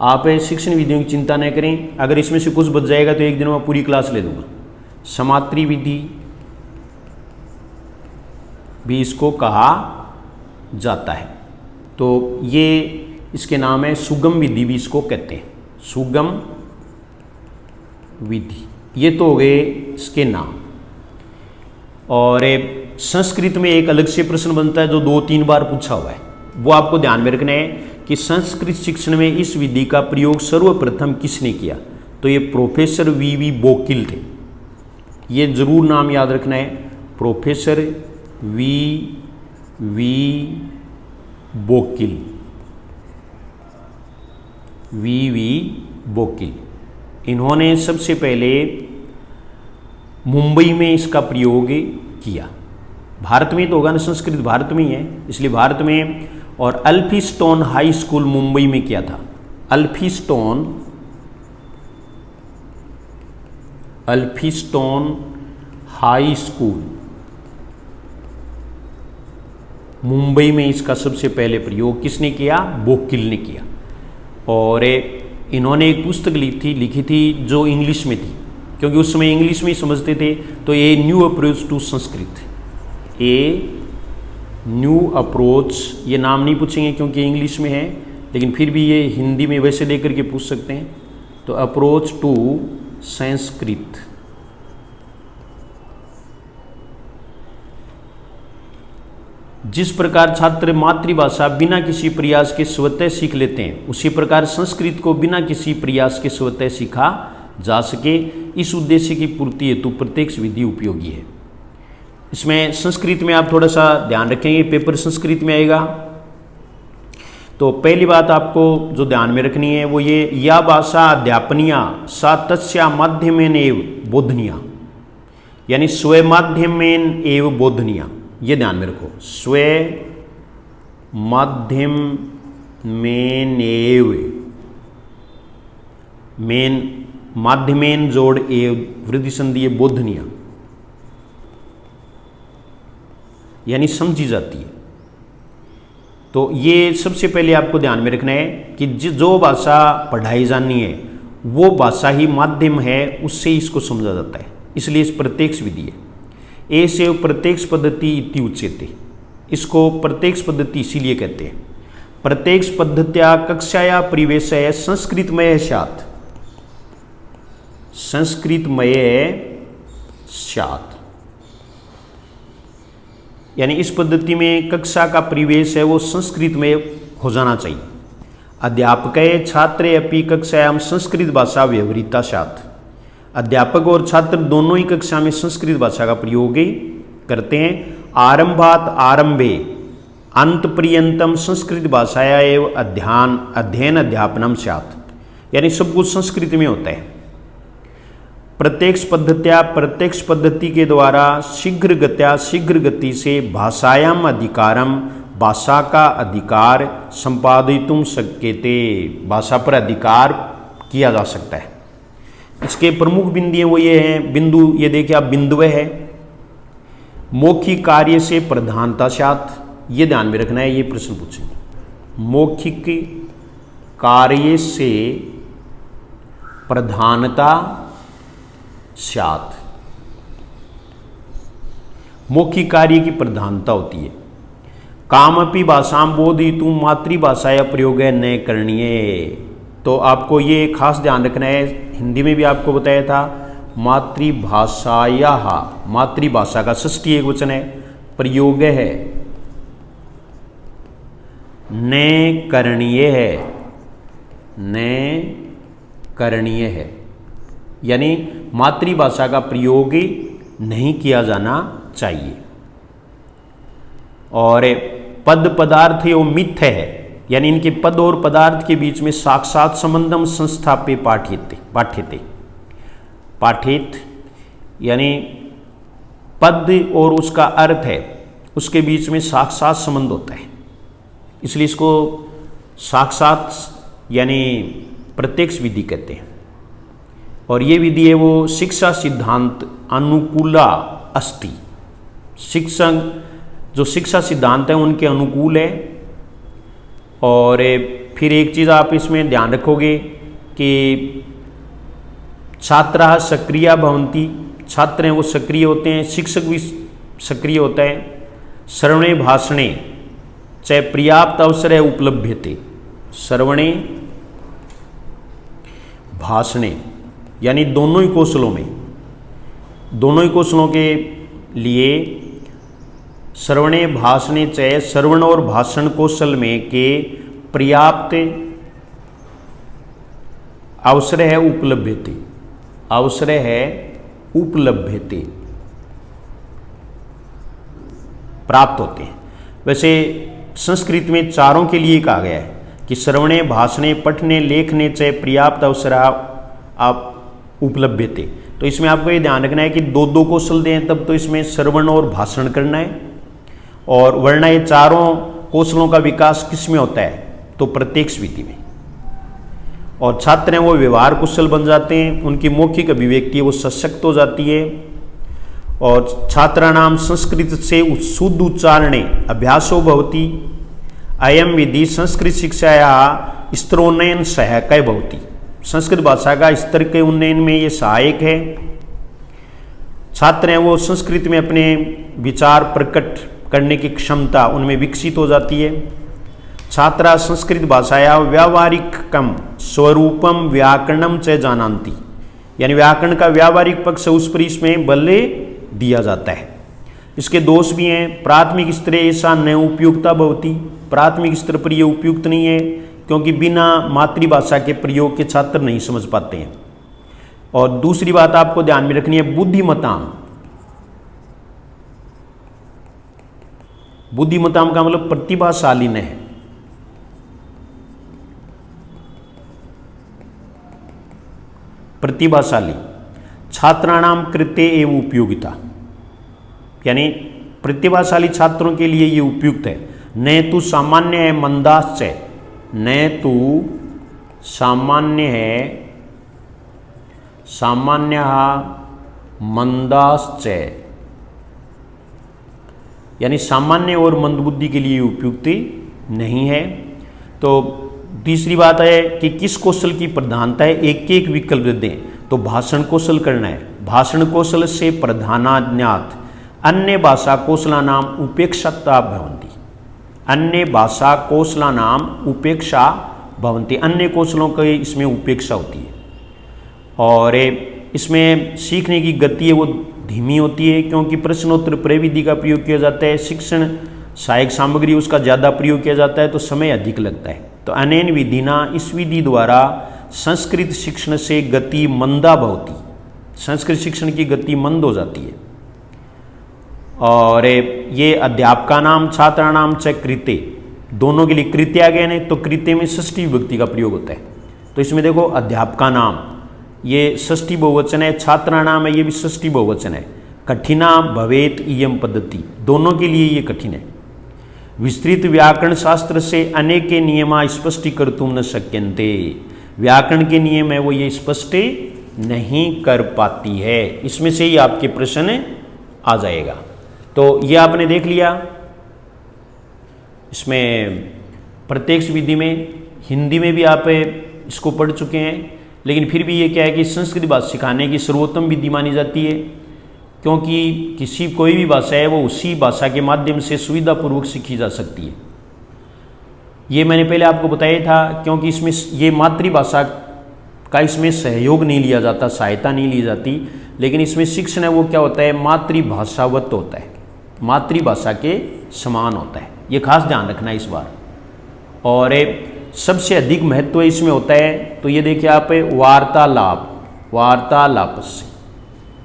आप शिक्षण विधियों की चिंता न करें, अगर इसमें से कुछ बच जाएगा तो एक दिन में पूरी क्लास ले लूँगा। समात्री विधि भी इसको कहा जाता है, तो ये इसके नाम है। सुगम विधि भी इसको कहते हैं, सुगम विधि। ये तो हो गए इसके नाम। और संस्कृत में एक अलग से प्रश्न बनता है जो 2-3 बार पूछा हुआ है, वो आपको ध्यान में रखना है कि संस्कृत शिक्षण में इस विधि का प्रयोग सर्वप्रथम किसने किया, तो ये प्रोफेसर वी बोकिल थे। ये जरूर नाम याद रखना है, professor V Bokil, we Bokil. इन्होंने सबसे पहले मुंबई में इसका प्रयोग किया। भारत में तो होगा ना, संस्कृत भारत में ही है, इसलिए भारत में। और अल्फिस्टोन हाई स्कूल मुंबई में किया था। अल्फिस्टोन हाई स्कूल मुंबई में इसका सबसे पहले प्रयोग किसने किया, बोकिल ने किया। और इन्होंने एक पुस्तक लिखी थी जो इंग्लिश में थी, क्योंकि उस समय इंग्लिश में ही समझते थे, तो ये new approach to Sanskrit, a new approach. ये नाम नहीं पूछेंगे क्योंकि इंग्लिश में है, लेकिन फिर भी ये हिंदी में वैसे लेकर के पूछ सकते हैं। तो अप्रोच टू संस्कृत। जिस प्रकार छात्र मातृभाषा बिना किसी प्रयास के स्वतः सीख लेते हैं, उसी प्रकार संस्कृत को बिना किसी प्रयास के स्वतः सीखा जा सके, इस उद्देश्य की पूर्ति हेतु प्रत्यक्ष विधि उपयोगी है। इसमें संस्कृत में आप थोड़ा सा ध्यान रखेंगे, पेपर संस्कृत में आएगा। तो पहली बात आपको जो ध्यान में रखनी है वो ये, या भाषा अध्यापनीया सा तस्या माध्यमेन एव बोधनीया, यानी स्व माध्यमेन एव बोधनीया। ये ध्यान में रखो, स्व माध्यमेन एव, मेन माध्यमेन जोड़ एव वृद्धि संधि है बोधनीया, यानी समझी जाती है। तो ये सबसे पहले आपको ध्यान में रखना है कि जो भाषा पढ़ाई जानी है वो भाषा ही माध्यम है, उससे इसको समझा जाता है, इसलिए इस प्रत्यक्ष विधि है। एसेव प्रत्यक्ष पद्धति इति उच्यते, इसको प्रत्यक्ष पद्धति इसीलिए कहते हैं। प्रत्यक्ष पद्धत्या कक्षाया परिवेशय संस्कृतमय स्यात्, संस्कृतमय स्यात्, यानी इस पद्धति में कक्षा का परिवेश है वो संस्कृत में हो जाना चाहिए। अध्यापक छात्रे अपि कक्षायाम संस्कृत भाषा व्यवहृता स्यात्, अध्यापक और छात्र दोनों ही कक्षा में संस्कृत भाषा का प्रयोग करते हैं। आरंभात आरंभे अंत पर्यंतम संस्कृत भाषाया एवं अध्ययन अध्यापनम स्यात्, यानी सब कुछ संस्कृत में होता है। प्रत्यक्ष पद्धत्या, प्रत्यक्ष पद्धति के द्वारा शीघ्र गति से भाषायाम अधिकारम, भाषा का अधिकार संपादितुम शक्यते, भाषा पर अधिकार किया जा सकता है। इसके प्रमुख बिंदु वो ये हैं, बिंदु ये देखिए आप, बिंदुवे है। मौखिक कार्य से प्रधानता स्यात्, ये ध्यान में रखना है, ये प्रश्न पूछेंगे। मौखिक कार्य से प्रधानता स्यात्, मौखिक कार्य की प्रधानता होती है। कामपि भाषाम बोधितुम मातृभाषाया प्रयोग न करणीय, तो आपको ये खास ध्यान रखना है, हिंदी में भी आपको बताया था मातृभाषाया, मातृभाषा का षष्ठी एक वचन है, प्रयोग है, न करणीय है, न करणीय है, यानी मातृभाषा का प्रयोग नहीं किया जाना चाहिए। और पद पदार्थ एवं मिथ्य है, यानी इनके पद और पदार्थ के बीच में साक्षात संबंधम संस्थाप्य पाठ्यते, पाठित यानी पद और उसका अर्थ है उसके बीच में साक्षात संबंध होता है, इसलिए इसको साक्षात यानी प्रत्यक्ष विधि कहते हैं। और ये विधि है वो शिक्षा सिद्धांत अनुकूला अस्ति, जो शिक्षा सिद्धांत है उनके अनुकूल है। और फिर एक चीज़ आप इसमें ध्यान रखोगे कि छात्राः सक्रिया भवन्ति, छात्र हैं वो सक्रिय होते हैं, शिक्षक भी सक्रिय होता है। श्रवणे भाषणे च पर्याप्त अवसर उपलभ्यते, श्रवणे भाषणे यानी दोनों ही कौशलों में, दोनों ही कौशलों के लिए श्रवणे भाषणे च श्रवण और भाषण कौशल में के पर्याप्त अवसर है उपलभ्यते, अवसर है उपलभ्यते प्राप्त होते हैं। वैसे संस्कृत में चारों के लिए कहा गया है कि श्रवणे भाषणे पठने लेखने च पर्याप्त अवसर आप उपलभ्यते, तो इसमें आपको ये ध्यान रखना है कि दो दो कौशल दें तब तो इसमें श्रवण और भाषण करना है। और वरना ये चारों कौशलों का विकास किस में होता है, तो प्रत्यक्ष विधि में। और छात्र हैं वो व्यवहार कुशल बन जाते हैं, उनकी मौखिक अभिव्यक्ति वो सशक्त हो जाती है। और छात्राणाम संस्कृत से शुद्ध उच्चारणे अभ्यासो भवति, अयम विधि संस्कृत शिक्षाया स्तरोन्नयन सहायक भवति, संस्कृत भाषा का स्तर के उन्नयन में ये सहायक है। छात्र हैं वो संस्कृत में अपने विचार प्रकट करने की क्षमता उनमें विकसित हो जाती है। छात्रा संस्कृत भाषाया व्यावहारिकम स्वरूपम व्याकरणम च जानन्ति, यानी व्याकरण का व्यावहारिक पक्ष उस पर इसमें बल दिया जाता है। इसके दोष भी हैं, प्राथमिक स्तरे ऐसा न उपयुक्ता भवति, प्राथमिक स्तर पर ये उपयुक्त नहीं है क्योंकि बिना मातृभाषा के प्रयोग के छात्र नहीं समझ पाते हैं। और दूसरी बात आपको ध्यान में रखनी है, बुद्धिमताम, बुद्धिमताम का मतलब प्रतिभाशालीन है, प्रतिभाशाली। छात्राणाम कृते एवं उपयोगिता, यानी प्रतिभाशाली छात्रों के लिए ये उपयुक्त है। न तो सामान्य है मंदाश्च, न तो सामान्य है, सामान्य मंदाश्च, यानी सामान्य और मंदबुद्धि के लिए उपयुक्त नहीं है। तो तीसरी बात है कि किस कौशल की प्रधानता है, एक एक विकल्प दें, तो भाषण कौशल करना है। भाषण कौशल से प्रधानाज्ञात अन्य भाषा कौशला नाम उपेक्षाता भवन्ति, अन्य भाषा कौशला नाम उपेक्षा भवन्ति, अन्य कौशलों की इसमें उपेक्षा होती है। और इसमें सीखने की गति है वो धीमी होती है क्योंकि प्रश्नोत्तर प्रविधि का प्रयोग किया जाता है, शिक्षण सहायक सामग्री उसका ज़्यादा प्रयोग किया जाता है तो समय अधिक लगता है। तो अनेन विधिना, इस विधि द्वारा संस्कृत शिक्षण से गति मंदा भवति, संस्कृत शिक्षण की गति मंद हो जाती है। और ये अध्यापका नाम छात्राणाम च कृते, दोनों के लिए कृत्य आ गए नहीं तो कृत्य में षष्ठी विभक्ति का प्रयोग होता है। तो इसमें देखो अध्यापका नाम ये षष्ठी बहुवचन है, छात्राणाम है ये भी षष्ठी बहुवचन है। कठिना भवेत इयम पद्धति, दोनों के लिए ये कठिन है। विस्तृत व्याकरण शास्त्र से अनेके नियमा स्पष्टीकर्तुम न शक्यन्ते, व्याकरण के नियम है वो ये स्पष्ट नहीं कर पाती है। इसमें से ही आपके प्रश्न आ जाएगा। तो ये आपने देख लिया, इसमें प्रत्यक्ष विधि में हिंदी में भी आप इसको पढ़ चुके हैं, लेकिन फिर भी ये क्या है कि संस्कृत भाषा सिखाने की सर्वोत्तम विधि मानी जाती है क्योंकि किसी कोई भी भाषा है वो उसी भाषा के माध्यम से सुविधापूर्वक सीखी जा सकती है। ये मैंने पहले आपको बताया था क्योंकि इसमें ये मातृभाषा का इसमें सहयोग नहीं लिया जाता, सहायता नहीं ली जाती, लेकिन इसमें शिक्षण है वो क्या होता है, मातृभाषावत होता है, मातृभाषा के समान होता है। ये खास ध्यान रखना है इस बार। और सबसे अधिक महत्व इसमें होता है तो ये देखिए आप वार्तालाप, वार्तालाप से,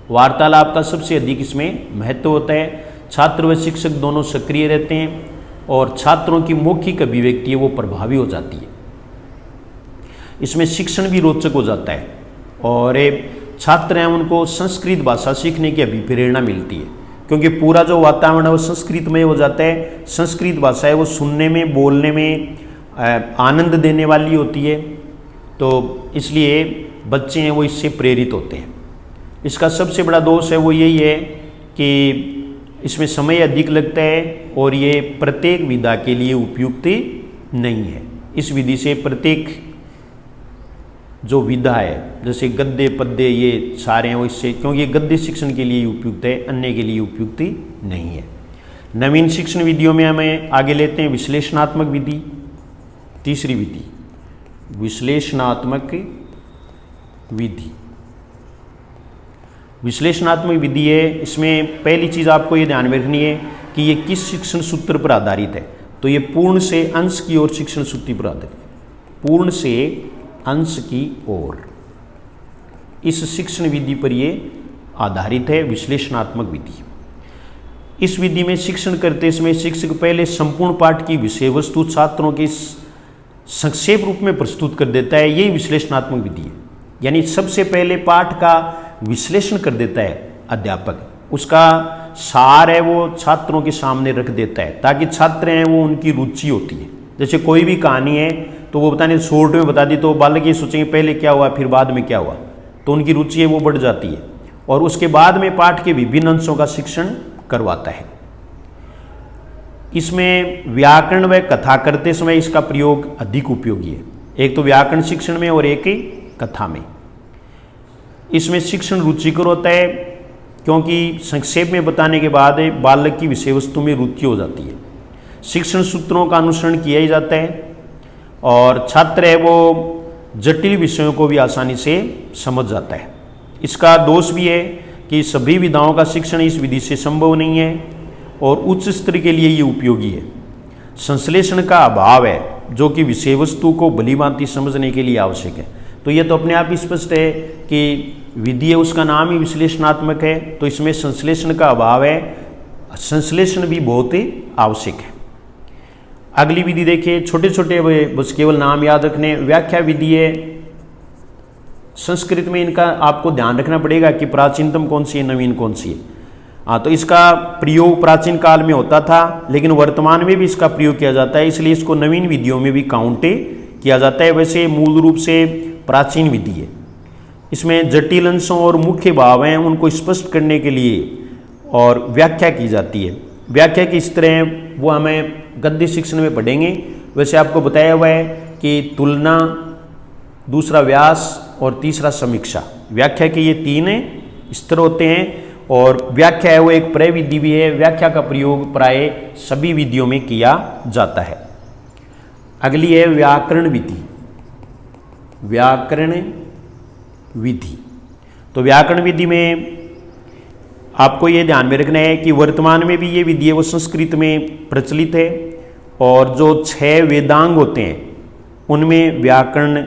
वार्तालाप का सबसे अधिक इसमें महत्व होता है। छात्र व शिक्षक दोनों सक्रिय रहते हैं और छात्रों की मौखिक अभिव्यक्ति वो प्रभावी हो जाती है। इसमें शिक्षण भी रोचक हो जाता है और छात्र हैं उनको संस्कृत भाषा सीखने की अभी प्रेरणा मिलती है, क्योंकि पूरा जो वातावरण है वो संस्कृत में हो जाता है। संस्कृत भाषा है वो सुनने में, बोलने में आनंद देने वाली होती है, तो इसलिए बच्चे हैं वो इससे प्रेरित होते हैं। इसका सबसे बड़ा दोष है वो यही है कि इसमें समय अधिक लगता है और ये प्रत्येक विधा के लिए उपयुक्त नहीं है। इस विधि से प्रत्येक जो विधा है, जैसे गद्य पद्य ये सारे हैं वो इससे, क्योंकि ये गद्य शिक्षण के लिए उपयुक्त है, अन्य के लिए उपयुक्त नहीं है। नवीन शिक्षण विधियों में हमें आगे लेते हैं विश्लेषणात्मक विधि। तीसरी विधि विश्लेषणात्मक विधि। विश्लेषणात्मक विधि है, इसमें पहली चीज़ आपको ये ध्यान में रखनी है कि ये किस शिक्षण सूत्र पर आधारित है। तो ये पूर्ण से अंश की ओर शिक्षण सूत्र पर आधारित है। पूर्ण से अंश की ओर इस शिक्षण विधि पर ये आधारित है विश्लेषणात्मक विधि। इस विधि में शिक्षण करते समय शिक्षक पहले संपूर्ण पाठ की विषय वस्तु छात्रों के संक्षेप रूप में प्रस्तुत कर देता है। यही विश्लेषणात्मक विधि है, यानी सबसे पहले पाठ का विश्लेषण कर देता है अध्यापक, उसका सार है वो छात्रों के सामने रख देता है, ताकि छात्र हैं वो उनकी रुचि होती है। जैसे कोई भी कहानी है तो वो बताने शॉर्ट में बता दी तो बालक ये सोचेंगे पहले क्या हुआ फिर बाद में क्या हुआ, तो उनकी रुचि है वो बढ़ जाती है, और उसके बाद में पाठ के विभिन्न अंशों का शिक्षण करवाता है। इसमें व्याकरण व कथा करते समय इसका प्रयोग अधिक उपयोगी है, एक तो व्याकरण शिक्षण में और एक कथा में। इसमें शिक्षण रुचिकर होता है, क्योंकि संक्षेप में बताने के बाद बालक की विषय वस्तु में रुचि हो जाती है। शिक्षण सूत्रों का अनुसरण किया ही जाता है और छात्र है वो जटिल विषयों को भी आसानी से समझ जाता है। इसका दोष भी है कि सभी विधाओं का शिक्षण इस विधि से संभव नहीं है और उच्च स्तर के लिए ये उपयोगी है। संश्लेषण का अभाव है, जो कि विषय वस्तु को भलीभांति समझने के लिए आवश्यक है। तो ये तो अपने आप ही स्पष्ट है कि विधि है, उसका नाम ही विश्लेषणात्मक है, तो इसमें संश्लेषण का अभाव है, संश्लेषण भी बहुत ही आवश्यक है। अगली विधि देखिए, छोटे छोटे बस केवल नाम याद रखने। व्याख्या विधि है, संस्कृत में इनका आपको ध्यान रखना पड़ेगा कि प्राचीनतम कौन सी है, नवीन कौन सी है। तो इसका प्रयोग प्राचीन काल में होता था, लेकिन वर्तमान में भी इसका प्रयोग किया जाता है, इसलिए इसको नवीन विधियों में भी काउंट किया जाता है। वैसे मूल रूप से प्राचीन विधि है। इसमें जटिल अंशों और मुख्य भाव हैं उनको स्पष्ट करने के लिए और व्याख्या की जाती है। व्याख्या किस तरह है वो हमें गद्य शिक्षण में पढ़ेंगे। वैसे आपको बताया हुआ है कि तुलना, दूसरा व्यास और तीसरा समीक्षा, व्याख्या के ये 3 स्तर होते हैं और व्याख्या है वो एक प्रविधि भी है। व्याख्या का प्रयोग प्राय सभी विधियों में किया जाता है। अगली है व्याकरण विधि। व्याकरण विधि, तो व्याकरण विधि में आपको ये ध्यान में रखना है कि वर्तमान में भी ये विधि है वो संस्कृत में प्रचलित है और जो 6 वेदांग होते हैं उनमें व्याकरण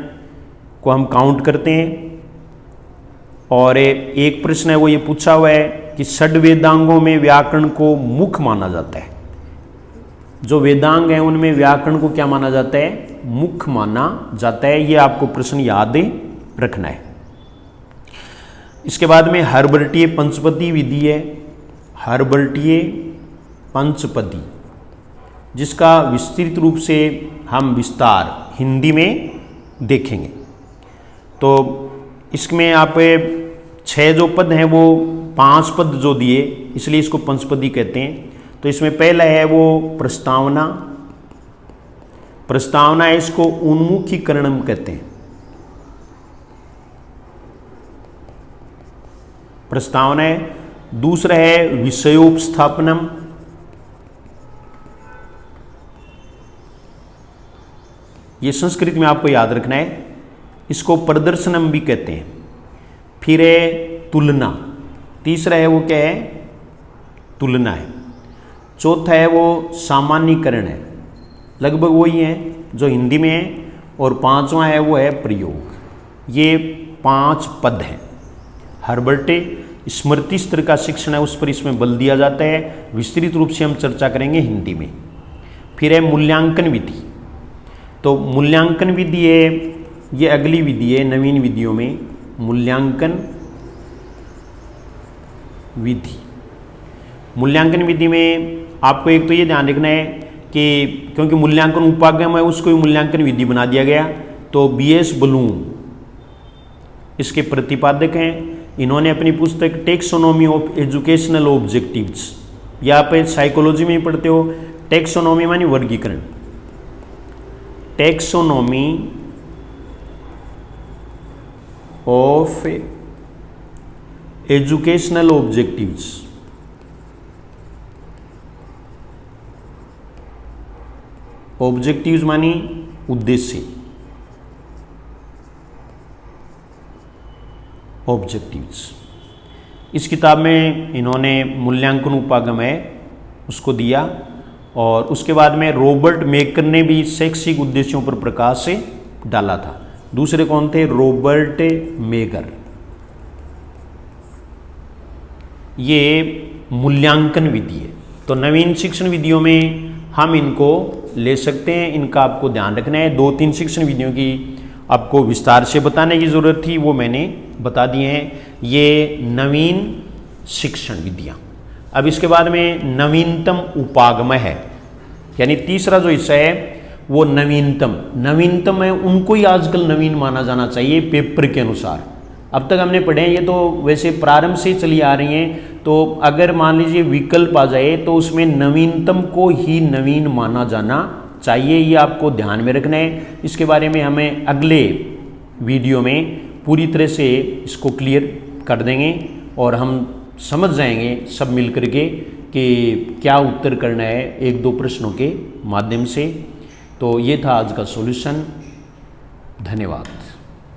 को हम काउंट करते हैं। और एक प्रश्न है वो ये पूछा हुआ है कि षड वेदांगों में व्याकरण को मुख्य माना जाता है। जो वेदांग हैं उनमें व्याकरण को क्या माना जाता है, मुख्य माना जाता है। ये आपको प्रश्न याद रखना है। इसके बाद में हर्बर्टीय पंचपदी विधि है। हर्बर्टीय पंचपदी, जिसका विस्तृत रूप से हम विस्तार हिंदी में देखेंगे। तो इसमें आप 6 जो पद हैं वो 5 पद जो दिए, इसलिए इसको पंचपदी कहते हैं। तो इसमें पहला है वो प्रस्तावना। प्रस्तावना है, इसको उन्मुखीकरणम कहते हैं। प्रस्तावना है। दूसरा है विषयोपस्थापनम। ये संस्कृत में आपको याद रखना है, इसको प्रदर्शनम भी कहते हैं। फिर है तुलना। तीसरा है वो क्या है, तुलना है। चौथा है वो सामान्यीकरण है, लगभग वही है जो हिंदी में है। और 5वां है वो है प्रयोग। ये 5 पद हैं। हर्बर्टे स्मृति स्तर का शिक्षण है, उस पर इसमें बल दिया जाता है। विस्तृत रूप से हम चर्चा करेंगे हिंदी में। फिर है मूल्यांकन विधि। तो मूल्यांकन विधि है, ये अगली विधि है नवीन विधियों में। मूल्यांकन विधि। मूल्यांकन विधि में आपको एक तो ये ध्यान रखना है कि क्योंकि मूल्यांकन उपागम है उसको ही मूल्यांकन विधि बना दिया गया, तो बीएस बलून इसके प्रतिपादक हैं। इन्होंने अपनी पुस्तक टेक्सोनॉमी ऑफ एजुकेशनल ऑब्जेक्टिव्स, या आप साइकोलॉजी में पढ़ते हो, टेक्सोनॉमी मानी वर्गीकरण, taxonomy of educational objectives, objectives मानी उद्देश्य, ऑब्जेक्टिव्स। इस किताब में इन्होंने मूल्यांकन उपागम है उसको दिया, और उसके बाद में रॉबर्ट मेकर ने भी शैक्षिक उद्देश्यों पर प्रकाश से डाला था। दूसरे कौन थे? Robert maker. ये मूल्यांकन विधि है, तो नवीन शिक्षण विधियों में हम इनको ले सकते हैं। इनका आपको ध्यान रखना है। 2-3 शिक्षण विधियों की आपको विस्तार से बताने की जरूरत थी, वो मैंने बता दिए हैं। ये नवीन शिक्षण विधियां। अब इसके बाद में नवीनतम उपागम है, यानी तीसरा जो हिस्सा है वो नवीनतम है, उनको ही आजकल नवीन माना जाना चाहिए पेपर के अनुसार। अब तक हमने पढ़े हैं, ये तो वैसे प्रारंभ से चली आ रही हैं, तो अगर मान लीजिए विकल्प आ जाए तो उसमें नवीनतम को ही नवीन माना जाना चाहिए, ये आपको ध्यान में रखना है। इसके बारे में हमें अगले वीडियो में पूरी तरह से इसको क्लियर कर देंगे और हम समझ जाएंगे सब मिल करके कि क्या उत्तर करना है 1-2 प्रश्नों के माध्यम से। तो ये था आज का सॉल्यूशन। धन्यवाद।